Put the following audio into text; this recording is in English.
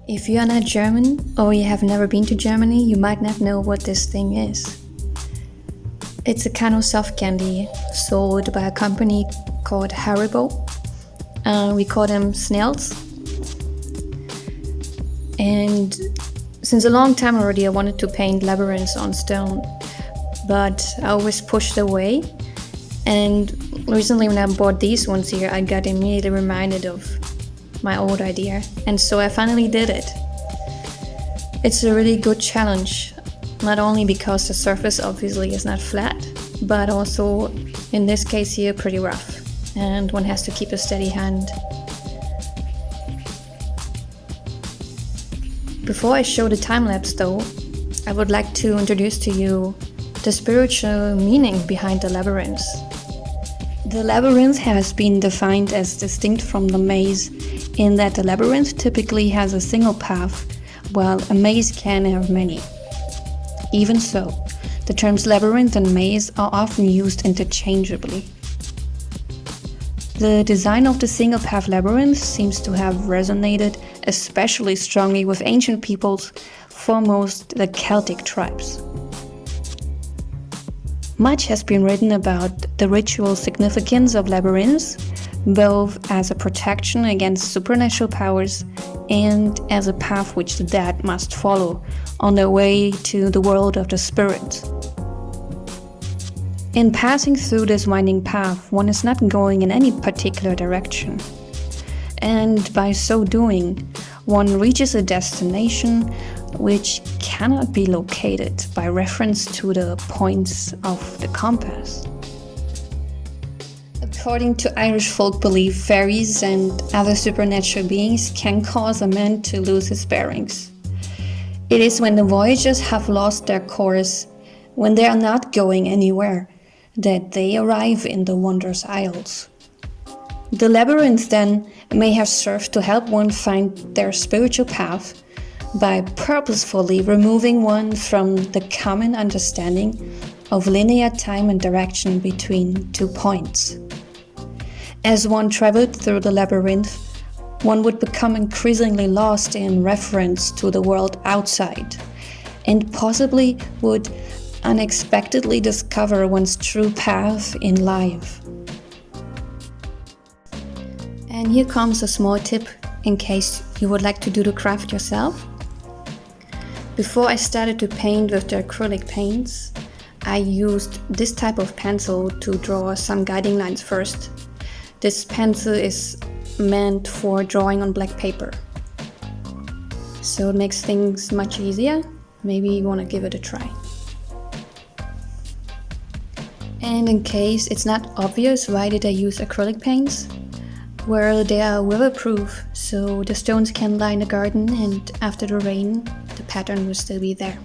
If you are not German or you have never been to Germany, you might not know what this thing is. It's a kind of soft candy sold by a company called Arulo. We call them snails. And since a long time already I wanted to paint labyrinths on stone, but I always pushed away. And recently when I bought these ones here, I got immediately reminded of my old idea, and so I finally did it. It's a really good challenge, not only because the surface obviously is not flat, but also in this case here pretty rough, and one has to keep a steady hand. Before I show the time-lapse though, I would like to introduce to you the spiritual meaning behind the labyrinth. The labyrinth has been defined as distinct from the maze in that the labyrinth typically has a single path, while a maze can have many. Even so, the terms labyrinth and maze are often used interchangeably. The design of the single-path labyrinth seems to have resonated especially strongly with ancient peoples, foremost the Celtic tribes. Much has been written about the ritual significance of labyrinths, both as a protection against supernatural powers and as a path which the dead must follow on their way to the world of the spirits. In passing through this winding path, one is not going in any particular direction, and by so doing, one reaches a destination which cannot be located by reference to the points of the compass. According to Irish folk belief, fairies and other supernatural beings can cause a man to lose his bearings. It is when the voyagers have lost their course, when they are not going anywhere, that they arrive in the Wondrous Isles. The labyrinth then may have served to help one find their spiritual path by purposefully removing one from the common understanding of linear time and direction between 2 points. As one traveled through the labyrinth, one would become increasingly lost in reference to the world outside, and possibly would unexpectedly discover one's true path in life. And here comes a small tip in case you would like to do the craft yourself. Before I started to paint with the acrylic paints, I used this type of pencil to draw some guiding lines first. This pencil is meant for drawing on black paper, so it makes things much easier. Maybe you want to give it a try. And in case it's not obvious why did I use acrylic paints, well, they are weatherproof, so the stones can lie in the garden and after the rain, the pattern will still be there.